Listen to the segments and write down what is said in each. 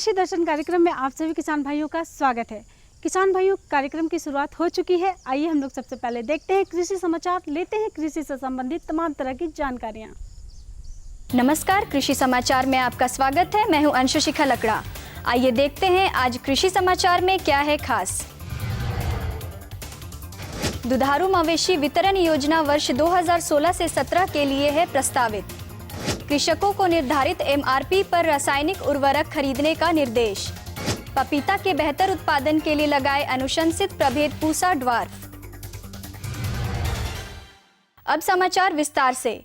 कृषि दर्शन कार्यक्रम में आप सभी किसान भाइयों का स्वागत है। किसान भाइयों, कार्यक्रम की शुरुआत हो चुकी है। आइए हम लोग सबसे पहले देखते हैं कृषि समाचार, लेते हैं कृषि से संबंधित तमाम तरह की जानकारियाँ। नमस्कार, कृषि समाचार में आपका स्वागत है। मैं हूं अंशु शिखा लकड़ा। आइए देखते हैं आज कृषि समाचार में क्या है खास। दुधारू मवेशी वितरण योजना वर्ष 2016 से 17 के लिए है प्रस्तावित। कृषकों को निर्धारित एमआरपी पर रासायनिक उर्वरक खरीदने का निर्देश। पपीता के बेहतर उत्पादन के लिए लगाए अनुशंसित प्रभेद पूसा ड्वार्फ। अब समाचार विस्तार से।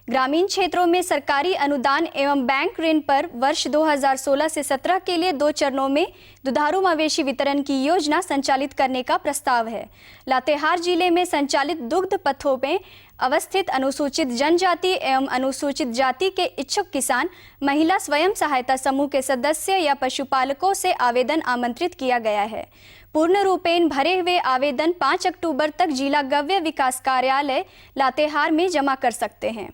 ग्रामीण क्षेत्रों में सरकारी अनुदान एवं बैंक ऋण पर वर्ष 2016 से 17 के लिए 2 चरणों में दुधारू मवेशी वितरण की योजना संचालित करने का प्रस्ताव है। लातेहार जिले में संचालित दुग्ध पथों में अवस्थित अनुसूचित जनजाति एवं अनुसूचित जाति के इच्छुक किसान, महिला स्वयं सहायता समूह के सदस्य या पशुपालकों से आवेदन आमंत्रित किया गया है। पूर्ण रूपेण भरे हुए आवेदन 5 अक्टूबर तक जिला गव्य विकास कार्यालय लातेहार में जमा कर सकते हैं।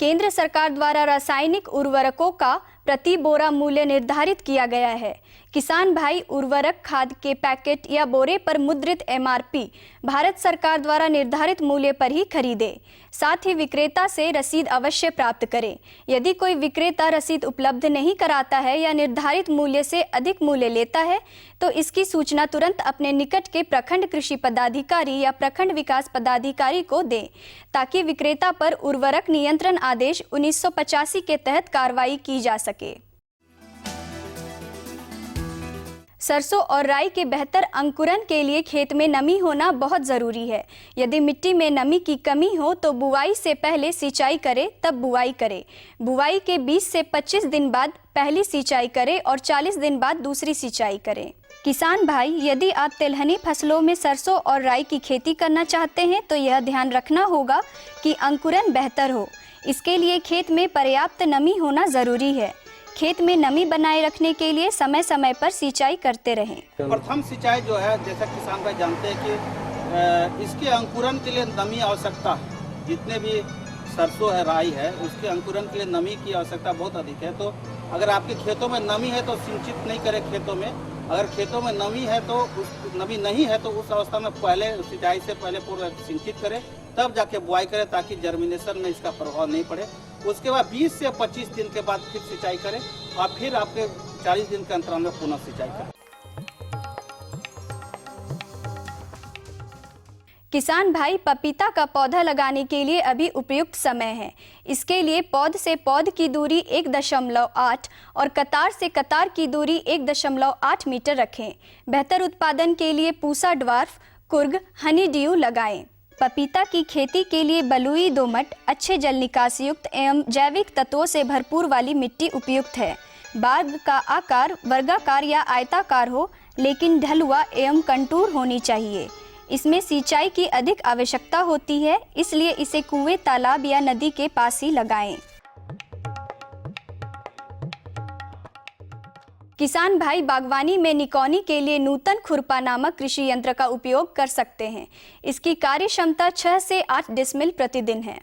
केंद्र सरकार द्वारा रासायनिक उर्वरकों का प्रति बोरा मूल्य निर्धारित किया गया है। किसान भाई उर्वरक खाद के पैकेट या बोरे पर मुद्रित एमआरपी भारत सरकार द्वारा निर्धारित मूल्य पर ही खरीदे। साथ ही विक्रेता से रसीद अवश्य प्राप्त करें। यदि कोई विक्रेता रसीद उपलब्ध नहीं कराता है या निर्धारित मूल्य से अधिक मूल्य लेता है तो इसकी सूचना तुरंत अपने निकट के प्रखंड कृषि पदाधिकारी या प्रखंड विकास पदाधिकारी को दें, ताकि विक्रेता पर उर्वरक नियंत्रण आदेश 1985 के तहत कार्रवाई की जा सके। सरसों और राई के बेहतर अंकुरण के लिए खेत में नमी होना बहुत ज़रूरी है। यदि मिट्टी में नमी की कमी हो तो बुआई से पहले सिंचाई करें, तब बुआई करें। बुआई के 20 से 25 दिन बाद पहली सिंचाई करें और 40 दिन बाद दूसरी सिंचाई करें। किसान भाई, यदि आप तिलहनी फसलों में सरसों और राई की खेती करना चाहते हैं तो यह ध्यान रखना होगा कि अंकुरण बेहतर हो। इसके लिए खेत में पर्याप्त नमी होना ज़रूरी है। खेत में नमी बनाए रखने के लिए समय समय पर सिंचाई करते रहें। प्रथम सिंचाई जो है, जैसा किसान भाई जानते हैं कि इसके अंकुरण के लिए नमी आवश्यकता है। जितने भी सरसों है, राई है, उसके अंकुरण के लिए नमी की आवश्यकता बहुत अधिक है। तो अगर आपके खेतों में नमी है तो सिंचित नहीं करें खेतों में। अगर खेतों में नमी है तो नमी नहीं है तो उस अवस्था में पहले सिंचाई से पहले पूर्व सिंचित करें, तब जाके बुआई करें, ताकि जर्मिनेशन में इसका प्रभाव नहीं पड़े। उसके बाद 20 से 25 दिन के बाद फिर सिंचाई करें और फिर आपके 40 दिन के अंतराल में पुनः सिंचाई करें। किसान भाई, पपीता का पौधा लगाने के लिए अभी उपयुक्त समय है। इसके लिए पौध से पौध की दूरी 1.8 और कतार से कतार की दूरी 1.8 मीटर रखें। बेहतर उत्पादन के लिए पूसा ड्वार्फ, कुर्ग, हनी ड्यू लगाएं। पपीता की खेती के लिए बलुई, दोमट, अच्छे जल निकास युक्त एवं जैविक तत्वों से भरपूर वाली मिट्टी उपयुक्त है। बाग का आकार वर्गाकार या आयताकार हो, लेकिन ढलुआ एवं कंटूर होनी चाहिए। इसमें सिंचाई की अधिक आवश्यकता होती है, इसलिए इसे कुएं, तालाब या नदी के पास ही लगाएं। किसान भाई, बागवानी में निकौनी के लिए नूतन खुरपा नामक कृषि यंत्र का उपयोग कर सकते हैं। इसकी कार्य क्षमता 6 से 8 डिसमिल प्रतिदिन है।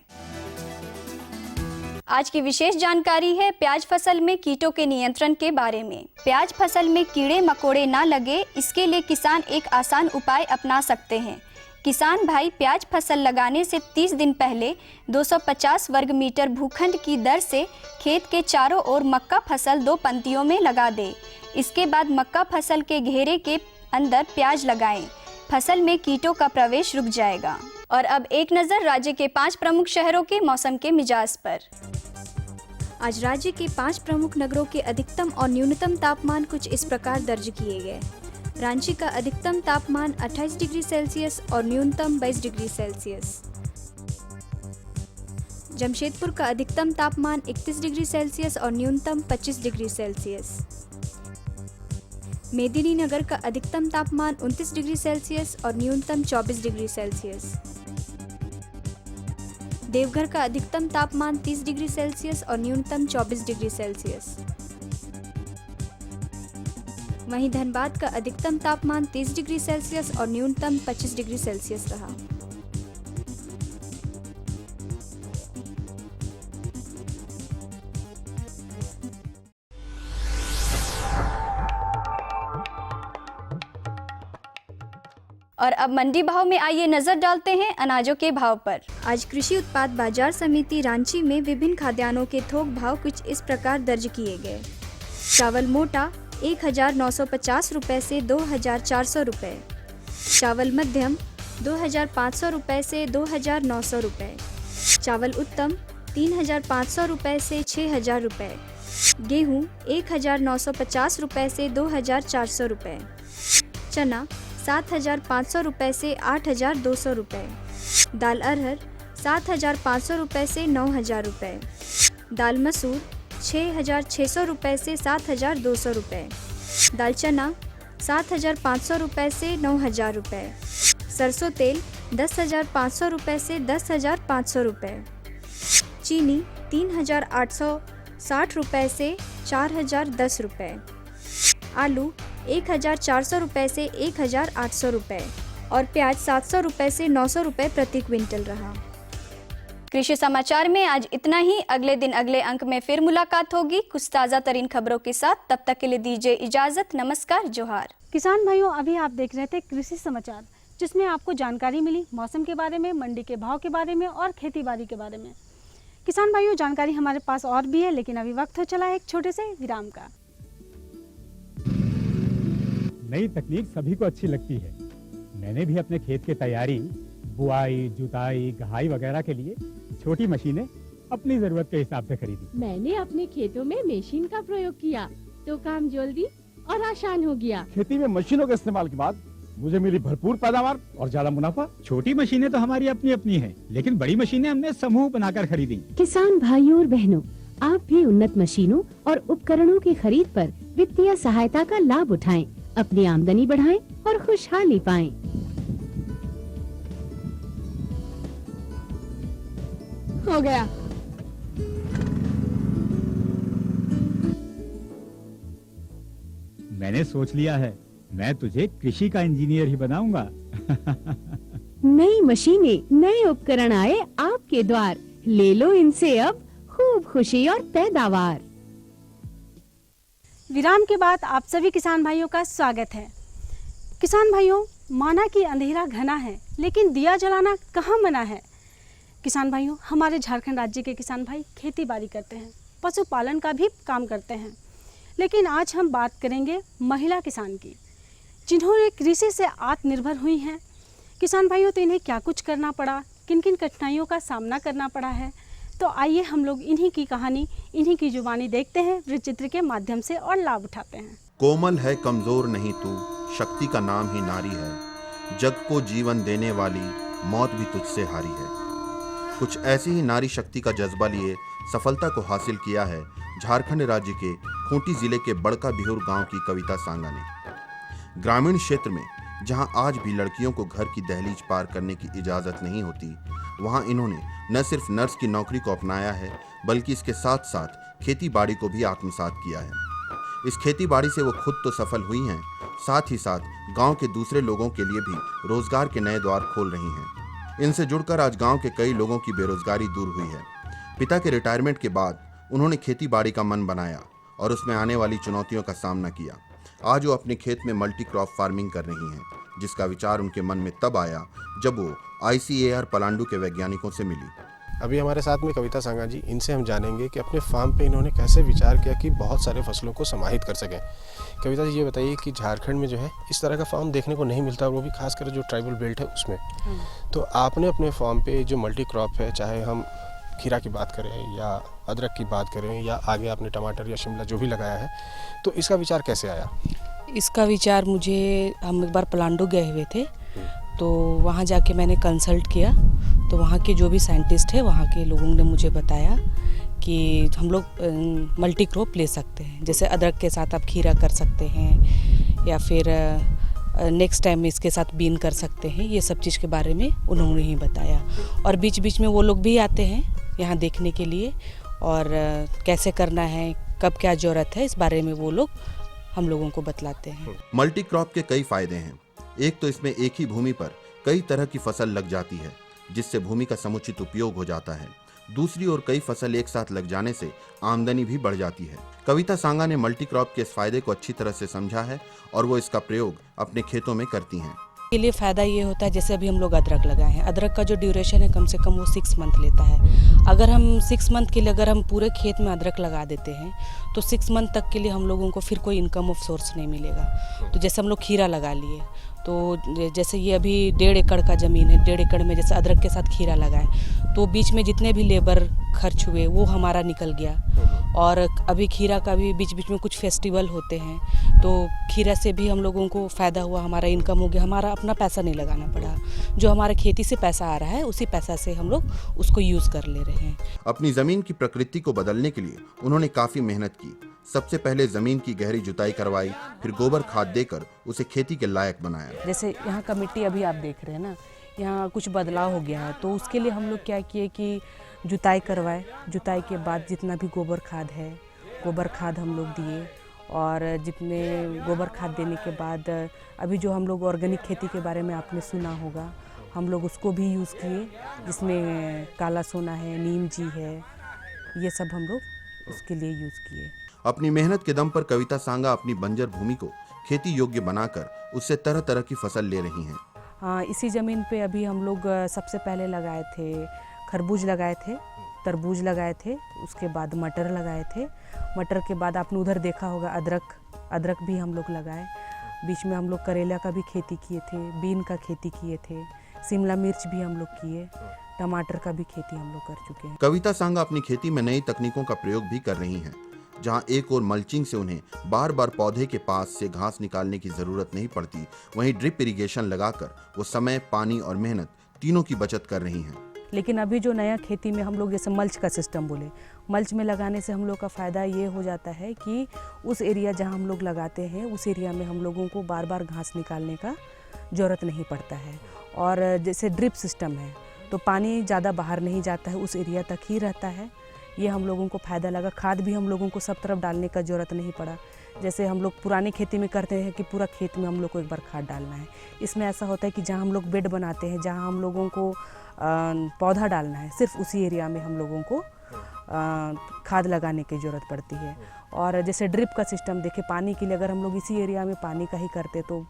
आज की विशेष जानकारी है प्याज फसल में कीटों के नियंत्रण के बारे में। प्याज फसल में कीड़े मकोड़े ना लगे, इसके लिए किसान एक आसान उपाय अपना सकते हैं। किसान भाई, प्याज फसल लगाने से 30 दिन पहले 250 वर्ग मीटर भूखंड की दर से खेत के चारों ओर मक्का फसल 2 पंक्तियों में लगा दे। इसके बाद मक्का फसल के घेरे के अंदर प्याज लगाएं। फसल में कीटों का प्रवेश रुक जाएगा। और अब एक नज़र राज्य के 5 प्रमुख शहरों के मौसम के मिजाज पर। आज राज्य के 5 प्रमुख नगरों के अधिकतम और न्यूनतम तापमान कुछ इस प्रकार दर्ज किए गए। रांची का अधिकतम तापमान 28 डिग्री सेल्सियस और न्यूनतम 22 डिग्री सेल्सियस। जमशेदपुर का अधिकतम तापमान 31 डिग्री सेल्सियस और न्यूनतम 25 डिग्री सेल्सियस। मेदिनीनगर का अधिकतम तापमान 29 डिग्री सेल्सियस और न्यूनतम 24 डिग्री सेल्सियस। देवघर का अधिकतम तापमान 30 डिग्री सेल्सियस और न्यूनतम 24 डिग्री सेल्सियस। वहीं धनबाद का अधिकतम तापमान 30 डिग्री सेल्सियस और न्यूनतम 25 डिग्री सेल्सियस रहा। और अब मंडी भाव में आइए नजर डालते हैं अनाजों के भाव पर। आज कृषि उत्पाद बाजार समिति रांची में विभिन्न खाद्यान्नों के थोक भाव कुछ इस प्रकार दर्ज किए गए। चावल मोटा 1950 रुपए से 2400 रुपए, चावल मध्यम 2500 रुपए से 2900 रुपए, चावल उत्तम 3500 रुपए से 6000 रुपए, गेहूं 1950 रुपए से 2400 रुपए, चना 7500 रुपए से 8200 रुपए, दाल अरहर 7500 रुपए से 9000 रुपए, दाल मसूर 6600 रुपए से 7200 रुपए, दाल चना 7500 रुपए से 9000 रुपए, सरसों तेल 10500 रुपए से 10500 रुपए, चीनी 3860 रुपए से 4010 रुपए, आलू 1400 रुपए से 1800 रुपए और प्याज 700 रुपए से 900 रुपए प्रति क्विंटल रहा। कृषि समाचार में आज इतना ही। अगले दिन अगले अंक में फिर मुलाकात होगी कुछ ताज़ा तरीन खबरों के साथ। तब तक के लिए दीजिए इजाज़त। नमस्कार, जोहार। किसान भाइयों, अभी आप देख रहे थे कृषि समाचार, जिसमें आपको जानकारी मिली मौसम के बारे में, मंडी के भाव के बारे में और खेती बाड़ी के बारे में। किसान भाइयों, जानकारी हमारे पास और भी है, लेकिन अभी वक्त हो चला है एक छोटे से विराम का। नई तकनीक सभी को अच्छी लगती है। मैंने भी अपने खेत की तैयारी, बुआई, जुताई, गहाई वगैरह के लिए छोटी मशीनें अपनी जरूरत के हिसाब से खरीदी। मैंने अपने खेतों में मशीन का प्रयोग किया तो काम जल्दी और आसान हो गया। खेती में मशीनों के इस्तेमाल के बाद मुझे मिली भरपूर पैदावार और ज्यादा मुनाफा। छोटी मशीनें तो हमारी अपनी अपनी हैं, लेकिन बड़ी मशीनें हमने समूह बनाकर खरीदी। किसान भाइयों और बहनों, आप भी उन्नत मशीनों और उपकरणों की खरीद पर वित्तीय सहायता का लाभ उठाएं, अपनी आमदनी बढ़ाएं और खुशहाली पाएं। हो गया। मैंने सोच लिया है, मैं तुझे कृषि का इंजीनियर ही बनाऊंगा। नई मशीनें, नए उपकरण आए आपके द्वार, ले लो इनसे अब खूब खुशी और पैदावार। विराम के बाद आप सभी किसान भाइयों का स्वागत है। किसान भाइयों, माना कि अंधेरा घना है, लेकिन दिया जलाना कहाँ मना है। किसान भाइयों, हमारे झारखंड राज्य के किसान भाई खेती बाड़ी करते हैं, पशुपालन का भी काम करते हैं, लेकिन आज हम बात करेंगे महिला किसान की, जिन्होंने कृषि से आत्मनिर्भर हुई हैं। किसान भाइयों, तो इन्हें क्या कुछ करना पड़ा, किन किन कठिनाइयों का सामना करना पड़ा है, तो आइए हम लोग इन्हीं की कहानी, इन्हीं की जुबानी देखते हैं वृत्तचित्र के माध्यम से और लाभ उठाते हैं। कोमल है, कमजोर नहीं तू, शक्ति का नाम ही नारी है, जग को जीवन देने वाली, मौत भी तुझसे हारी है। कुछ ऐसी ही नारी शक्ति का जज्बा लिए सफलता को हासिल किया है झारखंड राज्य के खूंटी जिले के बड़का बिहुर गांव की कविता सांगा ने। ग्रामीण क्षेत्र में जहां आज भी लड़कियों को घर की दहलीज पार करने की इजाजत नहीं होती, वहां इन्होंने न सिर्फ नर्स की नौकरी को अपनाया है, बल्कि इसके साथ साथ खेती बाड़ी को भी आत्मसात किया है। इस खेती बाड़ी से वो खुद तो सफल हुई हैं, साथ ही साथ गांव के दूसरे लोगों के लिए भी रोजगार के नए द्वार खोल रही हैं। इनसे जुड़कर आज गांव के कई लोगों की बेरोजगारी दूर हुई है। पिता के रिटायरमेंट के बाद उन्होंने खेती बाड़ी का मन बनाया और उसमें आने वाली चुनौतियों का सामना किया। आज वो अपने खेत में मल्टी क्रॉप फार्मिंग कर रही हैं, जिसका विचार उनके मन में तब आया जब वो ICAR पलांडू के वैज्ञानिकों से मिली। अभी हमारे साथ में कविता सांगा जी, इनसे हम जानेंगे कि अपने फार्म पे इन्होंने कैसे विचार किया कि बहुत सारे फसलों को समाहित कर सकें। कविता जी, ये बताइए कि झारखंड में जो है इस तरह का फार्म देखने को नहीं मिलता, वो भी खासकर जो ट्राइबल बेल्ट है उसमें। तो आपने अपने फार्म पे जो मल्टी क्रॉप है, चाहे हम खीरा की बात करें या अदरक की बात करें या आगे आपने टमाटर या शिमला जो भी लगाया है, तो इसका विचार कैसे आया? इसका विचार हम एक बार पलांडू गए हुए थे, तो वहाँ जाके मैंने कंसल्ट किया, तो वहाँ के जो भी साइंटिस्ट है, वहाँ के लोगों ने मुझे बताया कि हम लोग मल्टी क्रॉप ले सकते हैं। जैसे अदरक के साथ आप खीरा कर सकते हैं या फिर नेक्स्ट टाइम इसके साथ बीन कर सकते हैं। ये सब चीज़ के बारे में उन्होंने ही बताया, और बीच बीच में वो लोग भी आते हैं यहाँ देखने के लिए, और कैसे करना है, कब क्या ज़रूरत है, इस बारे में वो लोग हम लोगों को बतलाते हैं। मल्टी क्रॉप के कई फायदे हैं। एक तो इसमें एक ही भूमि पर कई तरह की फसल लग जाती है, जिससे भूमि का समुचित उपयोग हो जाता है। दूसरी ओर कई फसल एक साथ लग जाने से आमदनी भी बढ़ जाती है। कविता सांगा ने मल्टी क्रॉप के इस फायदे को अच्छी तरह से समझा है और वो इसका प्रयोग अपने खेतों में करती हैं। के लिए फ़ायदा ये होता है, जैसे अभी हम लोग अदरक लगाए हैं, अदरक का जो ड्यूरेशन है कम से कम वो 6 मंथ लेता है। अगर हम 6 मंथ के लिए अगर हम पूरे खेत में अदरक लगा देते हैं तो 6 मंथ तक के लिए हम लोगों को फिर कोई इनकम ऑफ सोर्स नहीं मिलेगा। तो जैसे हम लोग खीरा लगा लिए, तो जैसे ये अभी 1.5 एकड़ का ज़मीन है, 1.5 एकड़ में जैसे अदरक के साथ खीरा लगाए तो बीच में जितने भी लेबर खर्च हुए वो हमारा निकल गया। और अभी खीरा का भी बीच बीच में कुछ फेस्टिवल होते हैं तो खीरा से भी हम लोगों को फ़ायदा हुआ, हमारा इनकम हो गया, हमारा अपना पैसा नहीं लगाना पड़ा। जो हमारे खेती से पैसा आ रहा है उसी पैसा से हम लोग उसको यूज़ कर ले रहे हैं। अपनी जमीन की प्रकृति को बदलने के लिए उन्होंने काफी मेहनत की। सबसे पहले जमीन की गहरी जुताई करवाई, फिर गोबर खाद देकर उसे खेती के लायक बनाया। जैसे यहाँ का मिट्टी अभी आप देख रहे हैं ना, यहाँ कुछ बदलाव हो गया है, तो उसके लिए हम लोग क्या किए कि जुताई करवाए। जुताई के बाद जितना भी गोबर खाद है, गोबर खाद हम लोग दिए। और जितने गोबर खाद देने के बाद अभी जो हम लोग ऑर्गेनिक खेती के बारे में आपने सुना होगा, हम लोग उसको भी यूज़ किए, जिसमें काला सोना है, नीम जी है, ये सब हम लोग उसके लिए यूज़ किए। अपनी मेहनत के दम पर कविता सांगा अपनी बंजर भूमि को खेती योग्य बनाकर उससे तरह तरह की फसल ले रही हैं। हाँ, इसी ज़मीन पे अभी हम लोग सबसे पहले लगाए थे खरबूज लगाए थे, तरबूज लगाए थे, उसके बाद मटर लगाए थे। मटर के बाद आपने उधर देखा होगा अदरक भी हम लोग लगाए। बीच में हम लोग करेला का भी खेती किए थे, बीन का खेती किए थे, शिमला मिर्च भी हम लोग किए, टमाटर का भी खेती हम लोग कर चुके हैं। कविता सांगा अपनी खेती में नई तकनीकों का प्रयोग भी कर रही हैं। जहां एक और मल्चिंग से उन्हें बार बार पौधे के पास से घास निकालने की जरूरत नहीं पड़ती, वहीं ड्रिप इरिगेशन लगाकर वो समय, पानी और मेहनत तीनों की बचत कर रही हैं। लेकिन अभी जो नया खेती में हम लोग जैसे मल्च का सिस्टम बोले, मल्च में लगाने से हम लोग का फ़ायदा ये हो जाता है कि उस एरिया जहाँ हम लोग लगाते हैं उस एरिया में हम लोगों को बार बार घास निकालने का ज़रूरत नहीं पड़ता है। और जैसे ड्रिप सिस्टम है तो पानी ज़्यादा बाहर नहीं जाता है, उस एरिया तक ही रहता है। ये हम लोगों को फ़ायदा लगा। खाद भी हम लोगों को सब तरफ डालने का ज़रूरत नहीं पड़ा। जैसे हम लोग पुरानी खेती में करते हैं कि पूरा खेत में हम लोग को एक बार खाद डालना है। इसमें ऐसा होता है कि जहाँ हम लोग बेड बनाते हैं, जहाँ हम लोगों को पौधा डालना है, सिर्फ उसी एरिया में हम लोगों को खाद लगाने की ज़रूरत पड़ती है। और जैसे ड्रिप का सिस्टम देखें, पानी के लिए अगर हम लोग इसी एरिया में पानी का ही करते तो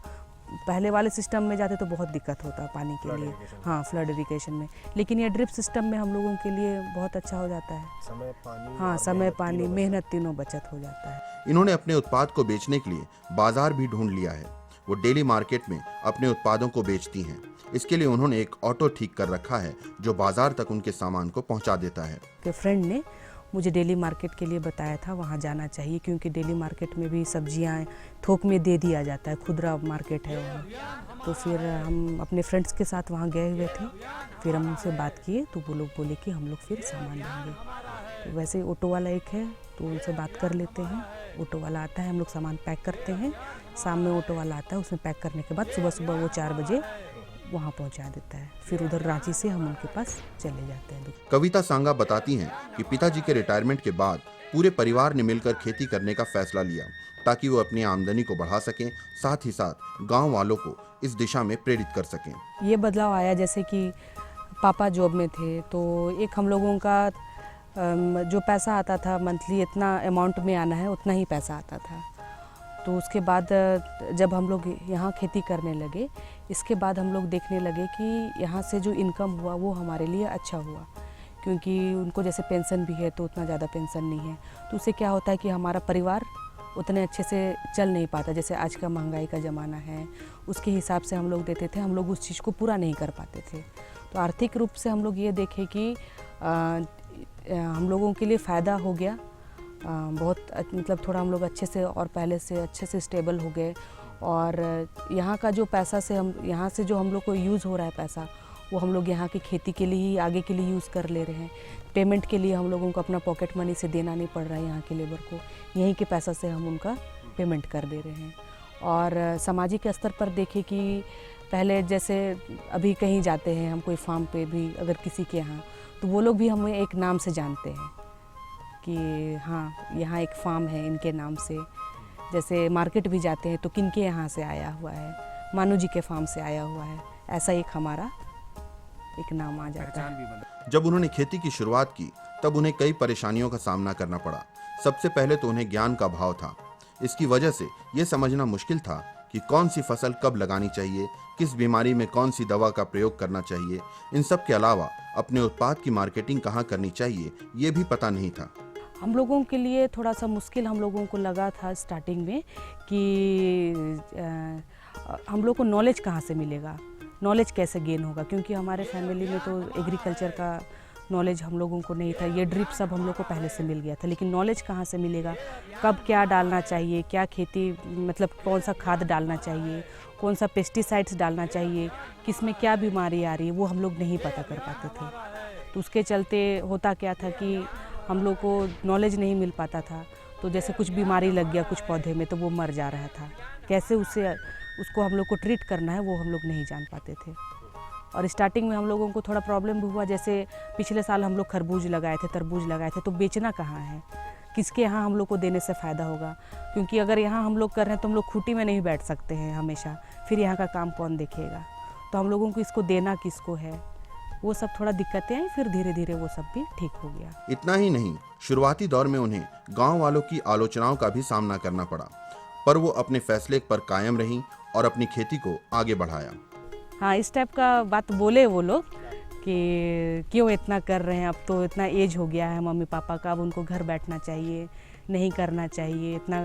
पहले वाले सिस्टम में जाते तो बहुत दिक्कत होता पानी के लिए, हाँ, फ्लड इरिगेशन में। लेकिन ये ड्रिप सिस्टम में हम लोगों के लिए बहुत अच्छा हो जाता है। समय, पानी, हाँ, समय, पानी, मेहनत तीनों बचत हो जाता है। इन्होंने अपने उत्पाद को बेचने के लिए बाजार भी ढूंढ लिया है। वो डेली मार्केट में अपने उत्पादों को बेचती हैं। इसके लिए उन्होंने एक ऑटो ठीक कर रखा है जो बाजार तक उनके सामान को पहुंचा देता है। के फ्रेंड ने मुझे डेली मार्केट के लिए बताया था वहाँ जाना चाहिए, क्योंकि डेली मार्केट में भी सब्जियाँ थोक में दे दिया जाता है, खुदरा मार्केट है वहाँ। तो फिर हम अपने फ्रेंड्स के साथ वहाँ गए हुए थे, फिर हम उनसे बात किए तो वो लोग बोले कि हम लोग फिर सामान लेंगे। तो वैसे ऑटो वाला एक है तो उनसे बात कर लेते हैं। ऑटो वाला आता है, हम लोग सामान पैक करते हैं, शाम में ऑटो वाला आता है, उसमें पैक करने के बाद सुबह सुबह वो 4 बजे वहाँ पहुँचा देता है। फिर उधर रांची से हम उनके पास चले जाते हैं। कविता सांगा बताती हैं कि पिताजी के रिटायरमेंट के बाद पूरे परिवार ने मिलकर खेती करने का फैसला लिया ताकि वो अपनी आमदनी को बढ़ा सकें, साथ ही साथ गांव वालों को इस दिशा में प्रेरित कर सकें। ये बदलाव आया जैसे कि पापा जॉब में थे तो एक हम लोगों का जो पैसा आता था मंथली, इतना अमाउंट में आना है उतना ही पैसा आता था। तो उसके बाद जब हम लोग यहाँ खेती करने लगे, इसके बाद हम लोग देखने लगे कि यहाँ से जो इनकम हुआ वो हमारे लिए अच्छा हुआ, क्योंकि उनको जैसे पेंशन भी है तो उतना ज़्यादा पेंशन नहीं है। तो उससे क्या होता है कि हमारा परिवार उतने अच्छे से चल नहीं पाता। जैसे आज का महंगाई का ज़माना है, उसके हिसाब से हम लोग देते थे, हम लोग उस चीज़ को पूरा नहीं कर पाते थे। तो आर्थिक रूप से हम लोग ये देखें कि हम लोगों के लिए फ़ायदा हो गया बहुत, मतलब थोड़ा हम लोग अच्छे से और पहले से अच्छे से स्टेबल हो गए। और यहाँ का जो पैसा से हम यहाँ से जो हम लोग को यूज़ हो रहा है पैसा, वो हम लोग यहाँ की खेती के लिए ही आगे के लिए यूज़ कर ले रहे हैं। पेमेंट के लिए हम लोगों को अपना पॉकेट मनी से देना नहीं पड़ रहा है यहाँ के लेबर को, यहीं के पैसा से हम उनका पेमेंट कर दे रहे हैं। और सामाजिक स्तर पर देखें कि पहले जैसे अभी कहीं जाते हैं हम कोई फार्म पे भी अगर किसी के यहाँ, तो वो लोग भी हमें एक नाम से जानते हैं कि हाँ यहाँ एक फार्म है इनके नाम से। जैसे मार्केट भी जाते हैं तो किनके यहाँ से आया हुआ है, मानू जी के फार्म से आया हुआ है, ऐसा एक हमारा एक नाम आ जाता है। जब उन्होंने खेती की शुरुआत की तब उन्हें कई परेशानियों का सामना करना पड़ा। सबसे पहले तो उन्हें ज्ञान का अभाव था। इसकी वजह से ये समझना मुश्किल था कि कौन सी फसल कब लगानी चाहिए, किस बीमारी में कौन सी दवा का प्रयोग करना चाहिए। इन सब के अलावा अपने उत्पाद की मार्केटिंग कहाँ करनी चाहिए ये भी पता नहीं था। हम लोगों के लिए थोड़ा सा मुश्किल हम लोगों को लगा था स्टार्टिंग में कि हम लोग को नॉलेज कहाँ से मिलेगा, नॉलेज कैसे गेन होगा, क्योंकि हमारे फैमिली में तो एग्रीकल्चर का नॉलेज हम लोगों को नहीं था। ये ड्रिप सब हम लोग को पहले से मिल गया था, लेकिन नॉलेज कहाँ से मिलेगा, कब क्या डालना चाहिए, क्या खेती मतलब कौन सा खाद डालना चाहिए, कौन सा पेस्टिसाइड्स डालना चाहिए, किस में क्या बीमारी आ रही है, वो हम लोग नहीं पता कर पाते थे। तो उसके चलते होता क्या था कि हम लोग को नॉलेज नहीं मिल पाता था। तो जैसे कुछ बीमारी लग गया कुछ पौधे में तो वो मर जा रहा था, कैसे उसको हम लोग को ट्रीट करना है वो हम लोग नहीं जान पाते थे। और स्टार्टिंग में हम लोगों को थोड़ा प्रॉब्लम भी हुआ, जैसे पिछले साल हम लोग खरबूज लगाए थे, तरबूज लगाए थे, तो बेचना कहाँ है, किसके यहाँ हम लोग को देने से फ़ायदा होगा, क्योंकि अगर यहाँ हम लोग कर रहे हैं तो हम लोग खूंटी में नहीं बैठ सकते हैं हमेशा, फिर यहाँ का काम कौन देखेगा, तो हम लोगों को इसको देना किसको है, वो सब थोड़ा दिक्कतें आई। फिर धीरे धीरे वो सब भी ठीक हो गया। इतना ही नहीं, शुरुआती दौर में उन्हें गांव वालों की आलोचनाओं का भी सामना करना पड़ा, पर वो अपने फैसले पर कायम रहीं और अपनी खेती को आगे बढ़ाया। हाँ, इस टाइप का बात बोले वो लोग कि क्यों इतना कर रहे हैं, अब तो इतना एज हो गया है मम्मी पापा का, अब उनको घर बैठना चाहिए, नहीं करना चाहिए, इतना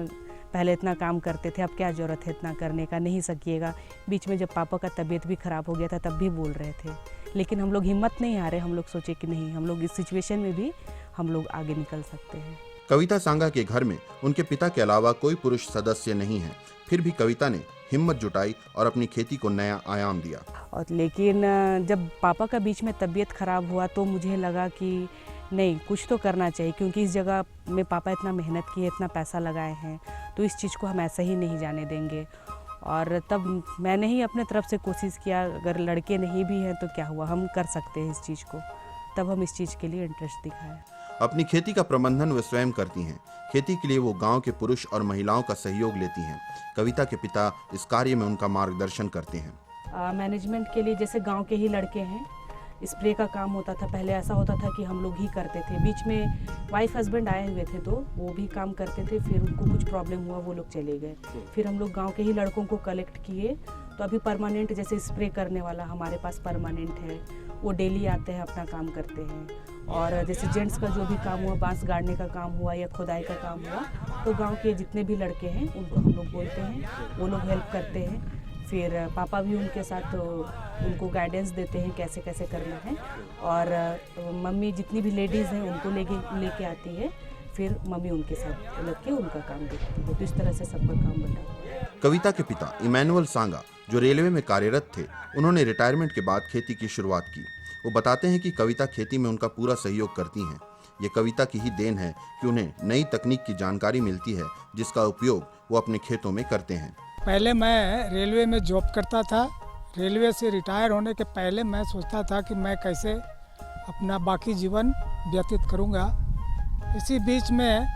पहले इतना काम करते थे, अब क्या ज़रूरत है इतना करने का, नहीं सकिएगा। बीच में जब पापा का तबीयत भी ख़राब हो गया था तब भी बोल रहे थे, लेकिन हम लोग हिम्मत नहीं हारे। हम लोग सोचे कि नहीं, हम लोग इस सिचुएशन में भी हम लोग आगे निकल सकते हैं। कविता सांगा के घर में उनके पिता के अलावा कोई पुरुष सदस्य नहीं है, फिर भी कविता ने हिम्मत जुटाई और अपनी खेती को नया आयाम दिया। और लेकिन जब पापा का बीच में तबीयत ख़राब हुआ तो मुझे लगा कि नहीं, कुछ तो करना चाहिए, क्योंकि इस जगह में पापा इतना मेहनत किए, इतना पैसा लगाए हैं, तो इस चीज़ को हम ऐसे ही नहीं जाने देंगे। और तब मैंने ही अपने तरफ से कोशिश किया, अगर लड़के नहीं भी हैं तो क्या हुआ, हम कर सकते हैं इस चीज़ को। तब हम इस चीज़ के लिए इंटरेस्ट दिखाया। अपनी खेती का प्रबंधन वे स्वयं करती हैं। खेती के लिए वो गांव के पुरुष और महिलाओं का सहयोग लेती हैं। कविता के पिता इस कार्य में उनका मार्गदर्शन करते हैं। मैनेजमेंट के लिए जैसे गांव के ही लड़के हैं, स्प्रे का काम होता था, पहले ऐसा होता था कि हम लोग ही करते थे। बीच में वाइफ हस्बैंड आए हुए थे तो वो भी काम करते थे, फिर उनको कुछ प्रॉब्लम हुआ, वो लोग चले गए। फिर हम लोग गांव के ही लड़कों को कलेक्ट किए, तो अभी परमानेंट जैसे स्प्रे करने वाला हमारे पास परमानेंट है, वो डेली आते हैं, अपना काम करते हैं। और जैसे जेंट्स का जो भी काम हुआ, बांस गाड़ने का काम हुआ या खुदाई का काम हुआ, तो गांव के जितने भी लड़के हैं उनको हम लोग बोलते हैं, वो लोग हेल्प करते हैं। फिर पापा भी उनके साथ उनको गाइडेंस देते हैं कैसे कैसे करना है। और मम्मी जितनी भी लेडीज़ हैं उनको लेके आती है, फिर मम्मी उनके साथ लग के उनका काम देखती है। तो इस तरह से सबका काम बटा। कविता के पिता इमैनुअल सांगा जो रेलवे में कार्यरत थे, उन्होंने रिटायरमेंट के बाद खेती की शुरुआत की। वो बताते हैं कि कविता खेती में उनका पूरा सहयोग करती हैं। ये कविता की ही देन है कि उन्हें नई तकनीक की जानकारी मिलती है, जिसका उपयोग वो अपने खेतों में करते हैं। पहले मैं रेलवे में जॉब करता था। रेलवे से रिटायर होने के पहले मैं सोचता था कि मैं कैसे अपना बाकी जीवन व्यतीत करूंगा। इसी बीच में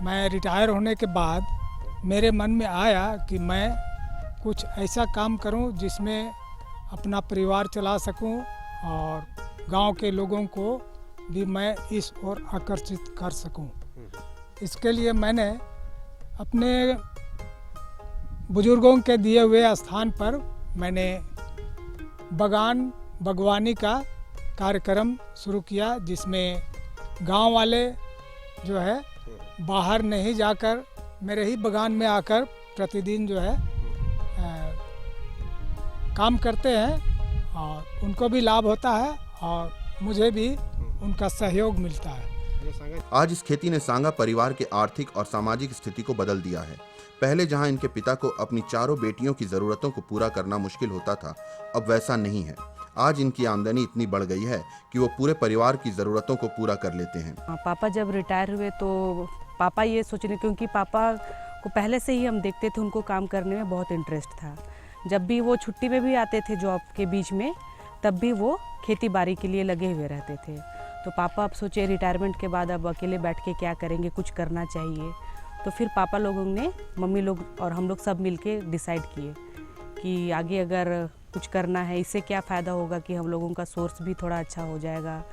मैं रिटायर होने के बाद मेरे मन में आया कि मैं कुछ ऐसा काम करूं जिसमें अपना परिवार चला सकूं और गांव के लोगों को भी मैं इस ओर आकर्षित कर सकूं। इसके लिए मैंने अपने बुजुर्गों के दिए हुए स्थान पर मैंने बागवानी का कार्यक्रम शुरू किया, जिसमें गांव वाले जो है बाहर नहीं जाकर मेरे ही बागान में आकर प्रतिदिन जो है काम करते हैं और उनको भी लाभ होता है और मुझे भी उनका सहयोग मिलता है। आज इस खेती ने सांगा परिवार के आर्थिक और सामाजिक स्थिति को बदल दिया है। पहले जहां इनके पिता को अपनी चारों बेटियों की जरूरतों को पूरा करना मुश्किल होता था, अब वैसा नहीं है। आज इनकी आमदनी इतनी बढ़ गई है कि वो पूरे परिवार की जरूरतों को पूरा कर लेते हैं। पापा जब रिटायर हुए तो पापा ये सोचने, क्योंकि पापा को पहले से ही हम देखते थे उनको काम करने में बहुत इंटरेस्ट था। जब भी वो छुट्टी में भी आते थे जॉब के बीच में, तब भी वो खेती बाड़ी के लिए लगे हुए रहते थे। तो पापा अब सोचे रिटायरमेंट के बाद अब अकेले बैठ के क्या करेंगे, कुछ करना चाहिए। तो फिर पापा लोगों ने, मम्मी लोग और हम लोग सब मिलके डिसाइड किए कि आगे अगर कुछ करना है, इससे क्या फ़ायदा होगा कि हम लोगों का सोर्स भी थोड़ा अच्छा हो जाएगा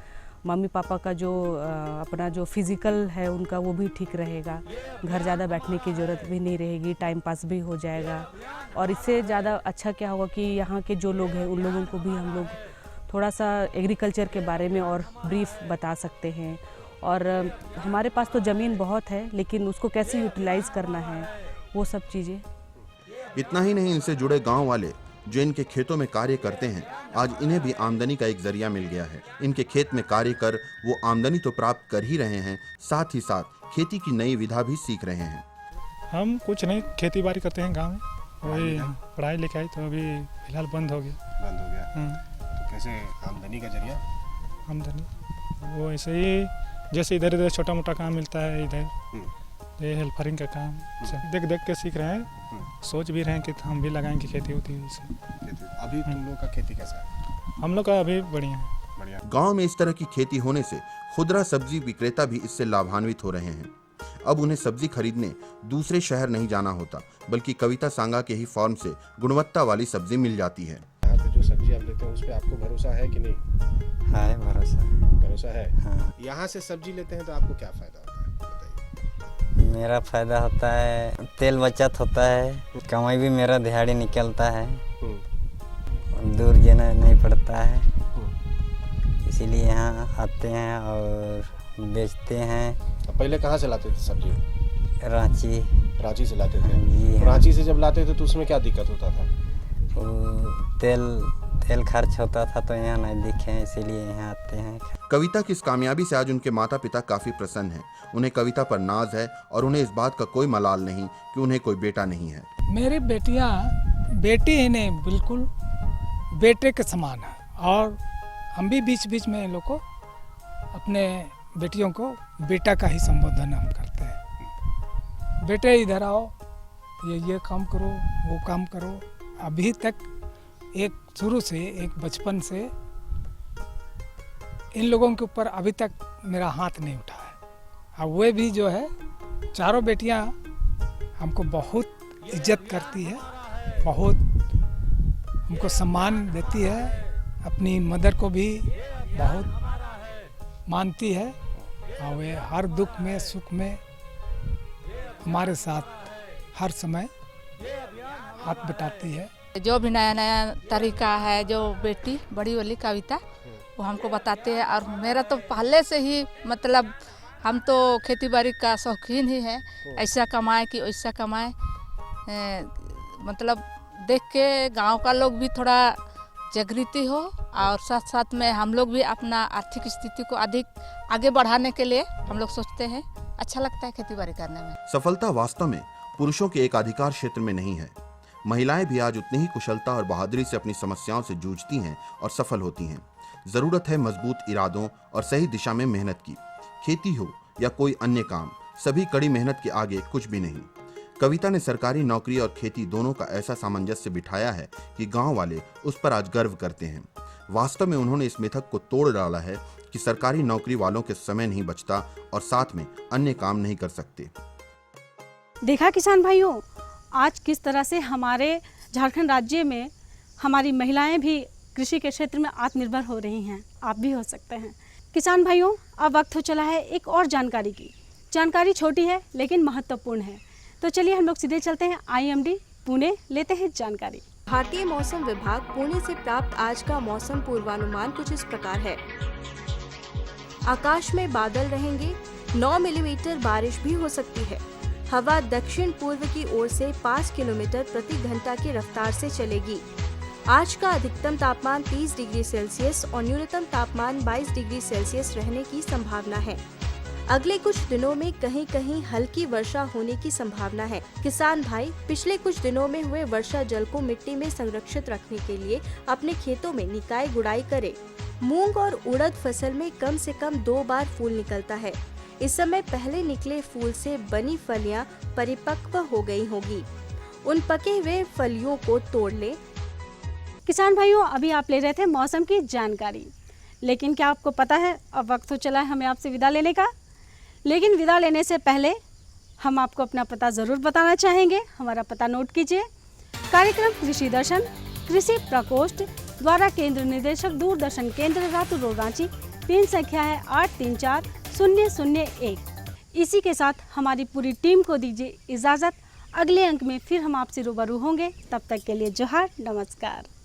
मम्मी पापा का जो अपना जो फिज़िकल है उनका वो भी ठीक रहेगा, घर ज़्यादा बैठने की ज़रूरत भी नहीं रहेगी, टाइम पास भी हो जाएगा। और इससे ज़्यादा अच्छा क्या होगा कि यहाँ के जो लोग हैं उन लोगों को भी हम लोग थोड़ा सा एग्रीकल्चर के बारे में और ब्रीफ बता सकते हैं। और हमारे पास तो ज़मीन बहुत है, लेकिन उसको कैसे यूटिलाइज़ करना है वो सब चीज़ें। इतना ही नहीं, इनसे जुड़े गांव वाले जो इनके खेतों में कार्य करते हैं, आज इन्हें भी आमदनी का एक जरिया मिल गया है। इनके खेत में कार्य कर वो आमदनी तो प्राप्त कर ही रहे हैं, साथ ही साथ खेती की नई विधा भी सीख रहे हैं। हम कुछ नहीं, खेती बाड़ी करते हैं गांव में, वही पढ़ाई लिखाई तो अभी फिलहाल बंद हो गया। तो कैसे आमदनी का जरिया? आमदनी वो ऐसे ही जैसे इधर उधर छोटा मोटा काम मिलता है, इधर ये हेल्परिंग का काम देख देख के सीख रहे हैं। सोच भी रहे हैं कि हम भी लगाएंगे खेती होती है इसे। अभी तुम लोग का खेती कैसा है? हम लोग का अभी बढ़िया है। गांव में इस तरह की खेती होने से खुदरा सब्जी विक्रेता भी इससे लाभान्वित हो रहे हैं। अब उन्हें सब्जी खरीदने दूसरे शहर नहीं जाना होता, बल्कि कविता सांगा के ही फार्म से गुणवत्ता वाली सब्जी मिल जाती है। यहाँ पे जो सब्जी आप लेते हो उस पे आपको भरोसा है कि नहीं? है, भरोसा है। हाँ। यहाँ से सब्जी लेते हैं तो आपको क्या फायदा होता है, बताइए। मेरा फायदा होता है, तेल बचत होता है, कमाई भी मेरा दिहाड़ी निकलता है, दूर जाना नहीं पड़ता है, इसीलिए यहाँ आते हैं और बेचते हैं। पहले कहाँ से लाते थे सब्जी? रांची से लाते थे जी। हाँ। रांची से जब लाते थे तो उसमें क्या दिक्कत होता था? तेल खर्च होता था, तो यहाँ नज़दीक है इसीलिए यहाँ आते हैं। कविता की इस कामयाबी से आज उनके माता पिता काफी प्रसन्न हैं। उन्हें कविता पर नाज है और उन्हें इस बात का कोई मलाल नहीं कि उन्हें कोई बेटा नहीं है। मेरी बेटियां बेटी ही नहीं, बिल्कुल बेटे के समान है। और हम भी बीच बीच में इन लोग को, अपने बेटियों को बेटा का ही संबोधन हम करते हैं। बेटे इधर आओ, ये काम करो, वो काम करो। अभी तक एक शुरू से, एक बचपन से इन लोगों के ऊपर अभी तक मेरा हाथ नहीं उठा है। और वे भी जो है, चारों बेटियां हमको बहुत इज्जत करती है, बहुत हमको सम्मान देती है, अपनी मदर को भी बहुत मानती है। और वे हर दुख में सुख में हमारे साथ हर समय हाथ बटाती है। जो भी नया नया तरीका है, जो बेटी बड़ी वाली कविता वो हमको बताते हैं। और मेरा तो पहले से ही मतलब हम तो खेती बाड़ी का शौकीन ही है, ऐसा कमाए कि वैसा कमाए। मतलब देख के गांव का लोग भी थोड़ा जागृति हो, और साथ साथ में हम लोग भी अपना आर्थिक स्थिति को अधिक आगे बढ़ाने के लिए हम लोग सोचते हैं। अच्छा लगता है खेती बाड़ी करने में। सफलता वास्तव में पुरुषों के एक अधिकार क्षेत्र में नहीं है। महिलाएं भी आज उतनी ही कुशलता और बहादुरी से अपनी समस्याओं से जूझती हैं और सफल होती हैं। जरूरत है मजबूत इरादों और सही दिशा में मेहनत की। खेती हो या कोई अन्य काम, सभी कड़ी मेहनत के आगे कुछ भी नहीं। कविता ने सरकारी नौकरी और खेती दोनों का ऐसा सामंजस्य बिठाया है कि गांव वाले उस पर आज गर्व करते हैं। वास्तव में उन्होंने इस मिथक को तोड़ डाला है कि सरकारी नौकरी वालों के समय नहीं बचता और साथ में अन्य काम नहीं कर सकते। देखा किसान भाइयों, आज किस तरह से हमारे झारखंड राज्य में हमारी महिलाएं भी कृषि के क्षेत्र में आत्मनिर्भर हो रही हैं। आप भी हो सकते हैं। किसान भाइयों, अब वक्त हो चला है एक और जानकारी की। जानकारी छोटी है लेकिन महत्वपूर्ण है, तो चलिए हम लोग सीधे चलते हैं IMD पुणे, लेते हैं जानकारी। भारतीय मौसम विभाग पुणे से प्राप्त आज का मौसम पूर्वानुमान कुछ इस प्रकार है। आकाश में बादल रहेंगे, 9 मिलीमीटर बारिश भी हो सकती है। हवा दक्षिण पूर्व की ओर से 5 किलोमीटर प्रति घंटा की रफ्तार से चलेगी। आज का अधिकतम तापमान 30 डिग्री सेल्सियस और न्यूनतम तापमान 22 डिग्री सेल्सियस रहने की संभावना है। अगले कुछ दिनों में कहीं कहीं हल्की वर्षा होने की संभावना है। किसान भाई पिछले कुछ दिनों में हुए वर्षा जल को मिट्टी में संरक्षित रखने के लिए अपने खेतों में निकाय गुड़ाई करें। मूंग और उड़द फसल में कम से कम 2 बार फूल निकलता है। इस समय पहले निकले फूल से बनी फलियां परिपक्व हो गई होगी। उन पके हुए फलियों को तोड़ लें। किसान भाइयों, अभी आप ले रहे थे मौसम की जानकारी, लेकिन क्या आपको पता है अब वक्त हो चला है हमें आपसे विदा लेने का। लेकिन विदा लेने से पहले हम आपको अपना पता ज़रूर बताना चाहेंगे। हमारा पता नोट कीजिए। कार्यक्रम कृषि दर्शन, कृषि प्रकोष्ठ द्वारा केंद्र निदेशक, दूरदर्शन केंद्र, रातू रोड, रांची पिन संख्या है 834001। इसी के साथ हमारी पूरी टीम को दीजिए इजाज़त। अगले अंक में फिर हम आपसे रूबरू होंगे। तब तक के लिए जोहार, नमस्कार।